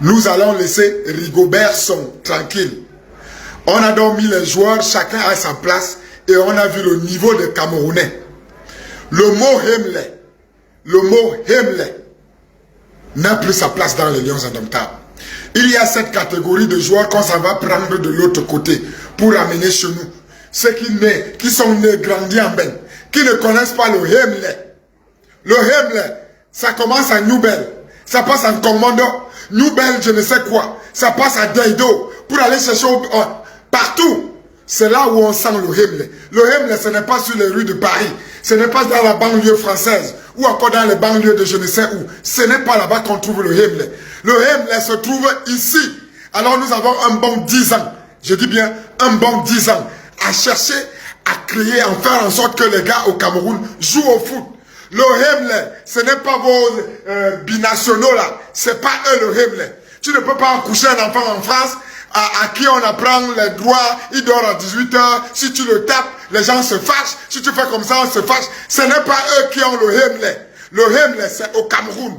Nous allons laisser Rigobert Song tranquille. On a donc mis les joueurs, chacun à sa place, et on a vu le niveau des Camerounais. Le mot Hemley n'a plus sa place dans les Lions indomptables. Il y a cette catégorie de joueurs qu'on s'en va prendre de l'autre côté pour amener chez nous. Ceux qui sont nés, grandis en bain, qui ne connaissent pas le Hemley. Le Hemley, ça commence à Newbel, ça passe en Commando, Newbel, je ne sais quoi, ça passe à Deido, pour aller chercher partout. C'est là où on sent le Hemley. Le Hemley, ce n'est pas sur les rues de Paris, ce n'est pas dans la banlieue française, ou encore dans les banlieues de je ne sais où. Ce n'est pas là-bas qu'on trouve le Hemley. Le Hemley se trouve ici. Alors nous avons un bon 10 ans, je dis bien un bon 10 ans, à chercher, à créer, à faire en sorte que les gars au Cameroun jouent au foot. Le Hemley, ce n'est pas vos binationaux là, c'est pas eux le Hemley. Tu ne peux pas accoucher un enfant en France à qui on apprend les droits, il dort à 18 h, si tu le tapes, les gens se fâchent, si tu fais comme ça, on se fâche. Ce n'est pas eux qui ont le Hemley. Le Hemley, c'est au Cameroun.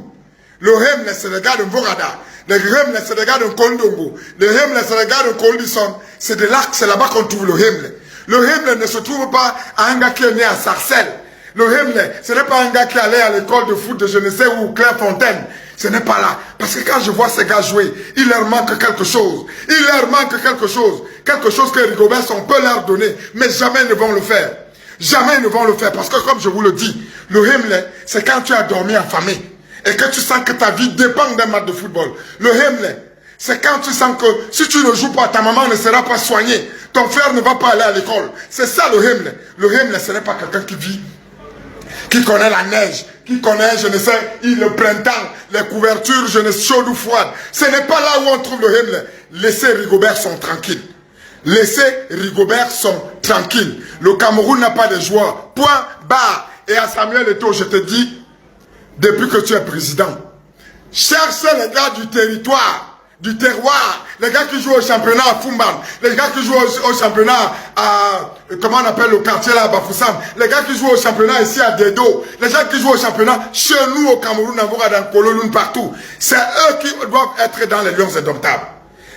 Le Hemley, c'est les gars de Vorada. Le Hemley, c'est les gars de Kondongo. Le Hemley, c'est les gars de Koldison. C'est de là, c'est là-bas qu'on trouve le Hemley. Le Hemley ne se trouve pas à un gars qui est né à Sarcelles. Le Hemley, ce n'est pas un gars qui allait à l'école de foot de je ne sais où, Clairefontaine. Ce n'est pas là. Parce que quand je vois ces gars jouer, il leur manque quelque chose. Il leur manque quelque chose. Quelque chose que Rigobert Song peut leur donner. Mais jamais ils ne vont le faire. Jamais ils ne vont le faire. Parce que comme je vous le dis, le Hemley, c'est quand tu as dormi affamé. Et que tu sens que ta vie dépend d'un match de football. Le Hemley, c'est quand tu sens que si tu ne joues pas, ta maman ne sera pas soignée. Ton frère ne va pas aller à l'école. C'est ça le Hemley. Le Hemley, ce n'est pas quelqu'un qui vit, qui connaît la neige, qui connaît, je ne sais, le printemps, les couvertures, je ne sais, chaudes ou froides. Ce n'est pas là où on trouve le Hemley. Laissez Rigobert Song tranquille. Laissez Rigobert Song tranquille. Le Cameroun n'a pas de joueurs. Point, barre. Et à Samuel Eto'o, je te dis, depuis que tu es président, cherchez les gars du territoire, du terroir, les gars qui jouent au championnat à Fumban, les gars qui jouent au championnat à, comment on appelle le quartier là, à Bafoussam, les gars qui jouent au championnat ici à Dedo, les gens qui jouent au championnat chez nous au Cameroun, dans Kololoun, partout. C'est eux qui doivent être dans les Lions indomptables.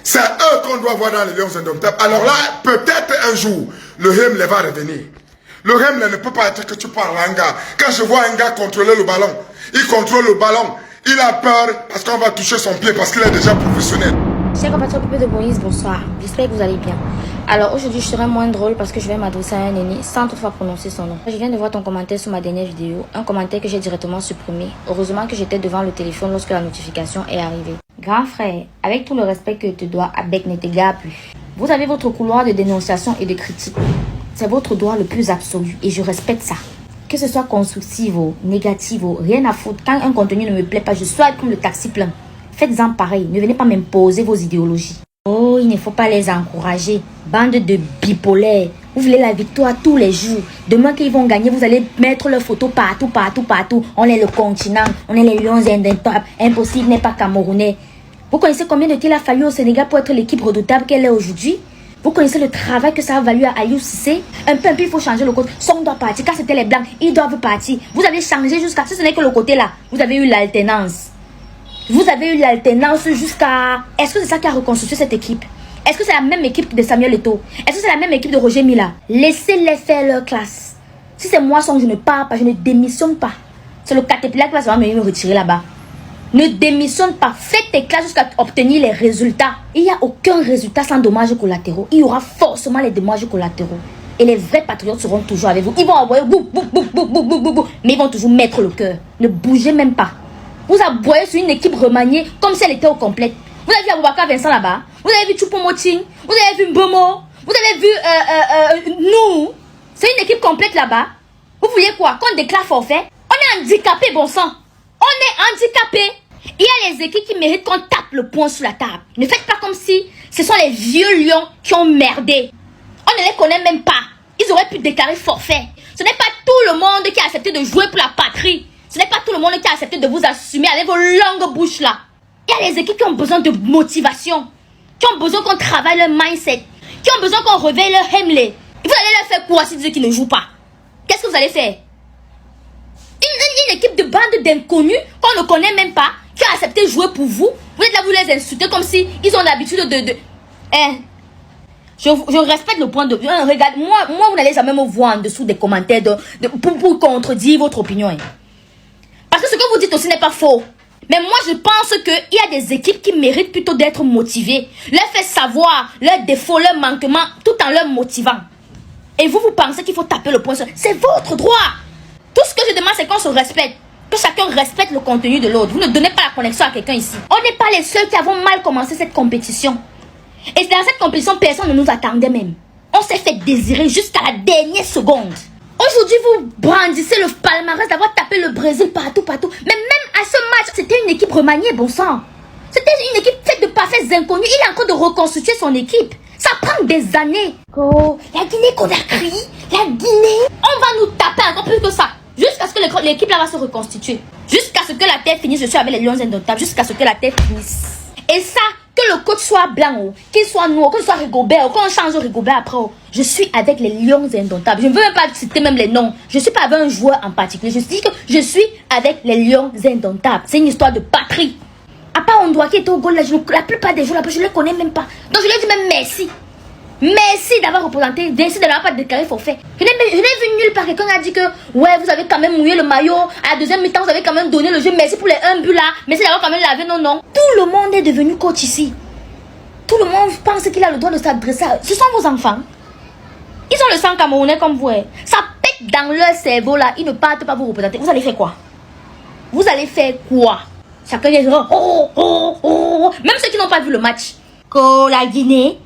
C'est eux qu'on doit voir dans les Lions indomptables. Alors là, peut-être un jour, le Hemley va revenir. Le Hemley ne peut pas être que tu parles à un gars. Quand je vois un gars contrôler le ballon, il contrôle le ballon, il a peur parce qu'on va toucher son pied parce qu'il est déjà professionnel. Chers compatriotes de Moïse, bonsoir. J'espère que vous allez bien. Alors aujourd'hui, je serai moins drôle parce que je vais m'adresser à un aîné sans toutefois prononcer son nom. Je viens de voir ton commentaire sur ma dernière vidéo, un commentaire que j'ai directement supprimé. Heureusement que j'étais devant le téléphone lorsque la notification est arrivée. Grand frère, avec tout le respect que je te dois, Abek ne t'égare plus. Vous avez votre couloir de dénonciation et de critique. C'est votre droit le plus absolu et je respecte ça. Que ce soit constructif ou négatif, rien à foutre. Quand un contenu ne me plaît pas, je swipe comme le taxi plein. Faites-en pareil. Ne venez pas m'imposer vos idéologies. Oh, il ne faut pas les encourager. Bande de bipolaires. Vous voulez la victoire tous les jours. Demain qu'ils vont gagner, vous allez mettre leurs photos partout, partout, partout. On est le continent. On est les Lions indomptables. Impossible n'est pas camerounais. Vous connaissez combien de temps il a fallu au Sénégal pour être l'équipe redoutable qu'elle est aujourd'hui? Vous connaissez le travail que ça a valu à Aliou Cissé? Un peu, il faut changer le côté. Son doit partir. Quand c'était les blancs, ils doivent partir. Vous avez changé jusqu'à... Si ce n'est que le côté là, vous avez eu l'alternance. Vous avez eu l'alternance jusqu'à... Est-ce que c'est ça qui a reconstruit cette équipe? Est-ce que c'est la même équipe de Samuel Eto'o? Est-ce que c'est la même équipe de Roger Mila? Laissez-les faire leur classe. Si c'est moi, je ne pars pas, je ne démissionne pas. C'est le Caterpillar qui va me retirer là-bas. Ne démissionne pas. Faites tes classes jusqu'à obtenir les résultats. Il n'y a aucun résultat sans dommages collatéraux. Il y aura forcément les dommages collatéraux. Et les vrais patriotes seront toujours avec vous. Ils vont aboyer, mais ils vont toujours mettre le cœur. Ne bougez même pas. Vous aboyez sur une équipe remaniée comme si elle était au complète. Vous avez vu Aboubakar Vincent là-bas. Vous avez vu Choupo-Moting. Vous avez vu Mbomo. Vous avez vu nous. C'est une équipe complète là-bas. Vous voulez quoi? Qu'on déclare forfait? On est handicapé, bon sang. On est handicapé. Il y a les équipes qui méritent qu'on tape le poing sur la table. Ne faites pas comme si ce sont les vieux lions qui ont merdé. On ne les connaît même pas. Ils auraient pu déclarer forfait. Ce n'est pas tout le monde qui a accepté de jouer pour la patrie. Ce n'est pas tout le monde qui a accepté de vous assumer avec vos longues bouches là. Il y a les équipes qui ont besoin de motivation. Qui ont besoin qu'on travaille leur mindset. Qui ont besoin qu'on réveille leur Hemley. Et vous allez leur faire quoi si vous dites qu'ils ne jouent pas? Qu'est-ce que vous allez faire? Une équipe de bande d'inconnus qu'on ne connaît même pas, qui qui a accepté de jouer pour vous, vous êtes là, vous les insultez comme si ils ont l'habitude de... Hein? Je respecte le point de vue. Regarde, moi vous n'allez jamais me voir en dessous des commentaires pour contredire votre opinion. Hein. Parce que ce que vous dites aussi n'est pas faux. Mais moi, je pense qu'il y a des équipes qui méritent plutôt d'être motivées. Leur faire savoir leurs défauts, leurs manquements, tout en leur motivant. Et vous pensez qu'il faut taper le poing sur... C'est votre droit. Tout ce que je demande, c'est qu'on se respecte. Que chacun respecte le contenu de l'autre. Vous ne donnez pas la connexion à quelqu'un ici. On n'est pas les seuls qui avons mal commencé cette compétition. Et dans cette compétition, personne ne nous attendait même. On s'est fait désirer jusqu'à la dernière seconde. Aujourd'hui, vous brandissez le palmarès d'avoir tapé le Brésil partout. Mais même à ce match, c'était une équipe remaniée, bon sang. C'était une équipe faite de parfaits inconnus. Il est en train de reconstituer son équipe. Ça prend des années. Oh, la Guinée-Conakry, la Guinée. On va nous taper encore plus que ça. Jusqu'à ce que l'équipe là va se reconstituer. Jusqu'à ce que la terre finisse. Je suis avec les Lions indomptables. Jusqu'à ce que la terre finisse. Et ça, que le coach soit blanc, qu'il soit noir, que ce soit Rigobert, qu'on change Rigobert après. Je suis avec les Lions indomptables. Je ne veux même pas citer même les noms. Je ne suis pas avec un joueur en particulier. Je dis que je suis avec les Lions indomptables. C'est une histoire de patrie. À part Ondouak qui était au goal, la plupart des joueurs là, je ne les connais même pas. Donc je lui ai dit même merci. Merci d'avoir représenté, merci de n'avoir pas déclaré forfait. Je n'ai vu nulle part quelqu'un a dit que ouais, vous avez quand même mouillé le maillot. À la deuxième mi-temps, vous avez quand même donné le jeu. Merci pour les 1 but là. Merci d'avoir quand même lavé. Non. Tout le monde est devenu coach ici. Tout le monde pense qu'il a le droit de s'adresser à... Ce sont vos enfants. Ils ont le sang camerounais comme vous. Hein. Ça pète dans leur cerveau là. Ils ne partent pas vous représenter. Vous allez faire quoi? Vous allez faire quoi? Chacun est genre oh. Même ceux qui n'ont pas vu le match. La Guinée.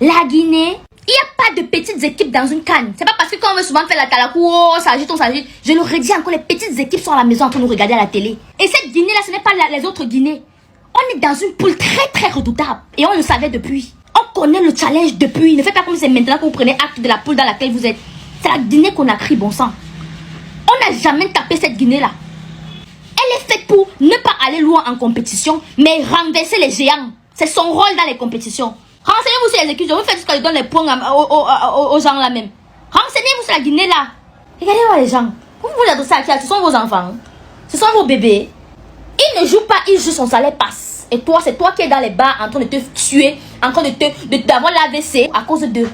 Il n'y a pas de petites équipes dans une canne. C'est pas parce que quand on veut souvent faire la talakou, on s'agite. Je le redis encore, les petites équipes sont à la maison en train de nous regarder à la télé. Et cette Guinée là, ce n'est pas les autres Guinées. On est dans une poule très redoutable. Et on le savait depuis. On connaît le challenge depuis. Ne faites pas comme c'est maintenant que vous prenez acte de la poule dans laquelle vous êtes. C'est la Guinée-Conakry, bon sang. On n'a jamais tapé cette Guinée là. Elle est faite pour ne pas aller loin en compétition, mais renverser les géants. C'est son rôle dans les compétitions. Renseignez-vous sur les équipes. Je vous fais jusqu'à lui donner les points aux gens là même. Renseignez-vous sur la Guinée là. Regardez-moi les gens. Vous vous adressez à qui? Ce sont vos enfants. Ce sont vos bébés. Il ne joue pas, il joue, son salaire passe. Et toi, c'est toi qui es dans les bars en train de te tuer, en train d'avoir l'AVC à cause d'eux.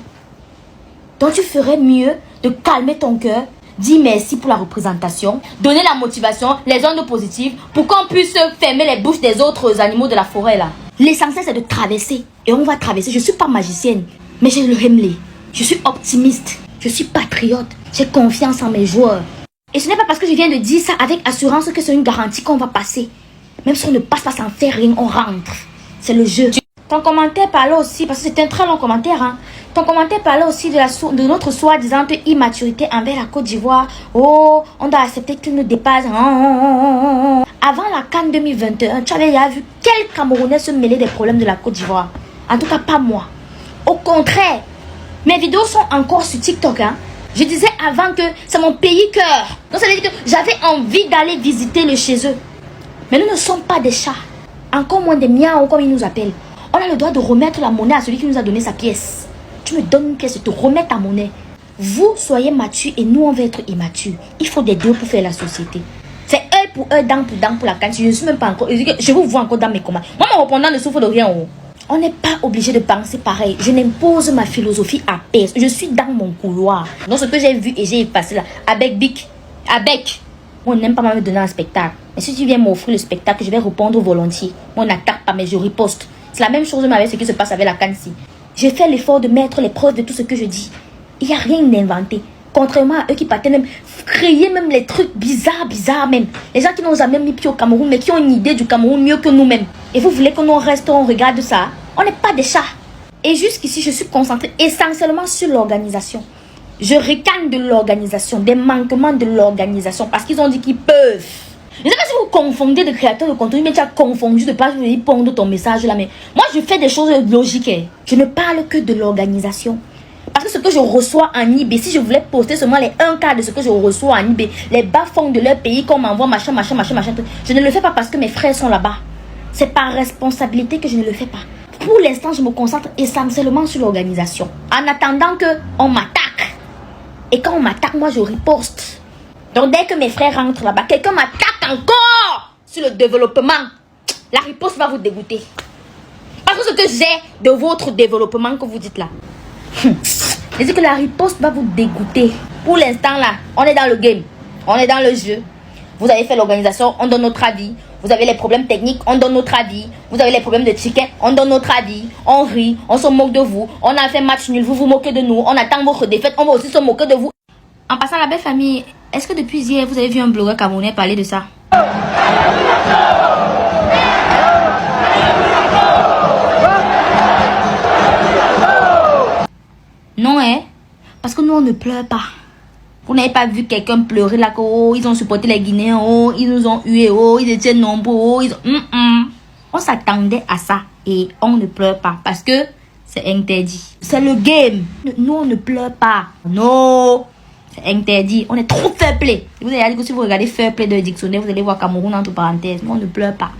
Donc tu ferais mieux de calmer ton cœur, dire merci pour la représentation, donner la motivation, les ondes positives, pour qu'on puisse fermer les bouches des autres animaux de la forêt là. L'essentiel c'est de traverser. Et on va traverser. Je ne suis pas magicienne, mais j'ai le Hemley. Je suis optimiste. Je suis patriote. J'ai confiance en mes joueurs. Et ce n'est pas parce que je viens de dire ça avec assurance que c'est une garantie qu'on va passer. Même si on ne passe pas sans faire rien, on rentre. C'est le jeu. Ton commentaire parlait aussi, parce que c'est un très long commentaire, hein. Ton commentaire parlait aussi de notre soi-disant immaturité envers la Côte d'Ivoire. Oh, on doit accepter qu'il nous dépasse. Avant la CAN 2021, tu avais vu quel Camerounais se mêler des problèmes de la Côte d'Ivoire. En tout cas, pas moi. Au contraire, mes vidéos sont encore sur TikTok, hein. Je disais avant que c'est mon pays cœur. Donc ça veut dire que j'avais envie d'aller visiter le chez eux. Mais nous ne sommes pas des chats. Encore moins des miaos comme ils nous appellent. On a le droit de remettre la monnaie à celui qui nous a donné sa pièce. Tu me donnes une pièce, je te remets ta monnaie. Vous soyez matures et nous on va être immatures. Il faut des deux pour faire la société. C'est œil pour œil, dent pour la canne. Je ne suis même pas encore... Je vous vois encore dans mes combats. Moi mon répondant ne souffre de rien. Oh. On n'est pas obligé de penser pareil. Je n'impose ma philosophie à personne. Je suis dans mon couloir. Donc ce que j'ai vu et j'ai effacé là. Avec Bic. Avec. Moi, on n'aime pas me donner un spectacle. Mais si tu viens m'offrir le spectacle, je vais répondre volontiers. Moi, on n'attaque pas, mais je riposte. C'est la même chose avec ce qui se passe avec la Cannes-ci. J'ai fait l'effort de mettre les preuves de tout ce que je dis. Il n'y a rien d'inventé. Contrairement à eux qui partaient même créer même les trucs bizarres même. Les gens qui n'ont jamais mis pied au Cameroun, mais qui ont une idée du Cameroun mieux que nous-mêmes. Et vous voulez que nous reste, on regarde ça? On n'est pas des chats. Et jusqu'ici, je suis concentrée essentiellement sur l'organisation. Je ricane de l'organisation, des manquements de l'organisation, parce qu'ils ont dit qu'ils peuvent. Je ne sais pas si vous confondez de créateurs de contenu, mais tu as confondu de pas répondre ton message là. Mais moi, je fais des choses logiques. Je ne parle que de l'organisation. Parce que ce que je reçois en eBay, si je voulais poster seulement les 1/4 de ce que je reçois en eBay, les bas-fonds de leur pays qu'on m'envoie, machin, je ne le fais pas parce que mes frères sont là-bas. C'est par responsabilité que je ne le fais pas. Pour l'instant, je me concentre essentiellement sur l'organisation. En attendant qu'on m'attaque. Et quand on m'attaque, moi, je riposte. Donc, dès que mes frères rentrent là-bas, quelqu'un m'attaque encore. sur le développement, la riposte va vous dégoûter. Parce que ce que j'ai de votre développement que vous dites là, je dis que la riposte va vous dégoûter. Pour l'instant là, on est dans le game, on est dans le jeu. Vous avez fait l'organisation, on donne notre avis. Vous avez les problèmes techniques, on donne notre avis. Vous avez les problèmes de tickets, on donne notre avis. On rit, on se moque de vous. On a fait match nul, vous vous moquez de nous. On attend votre défaite, on va aussi se moquer de vous. En passant, la belle famille, est-ce que depuis hier, vous avez vu un blogueur camerounais parler de ça? Non, hein? Parce que nous, on ne pleure pas. Vous n'avez pas vu quelqu'un pleurer là que oh, ils ont supporté les Guinéens, oh, ils nous ont hués, oh, ils étaient nombreux, oh, ils ont... On s'attendait à ça et on ne pleure pas parce que c'est interdit. C'est le game. Nous, on ne pleure pas. Non, c'est interdit. On est trop fair play. Vous allez dire que si vous regardez fair play de dictionnaire, vous allez voir Cameroun entre parenthèses. Nous, on ne pleure pas.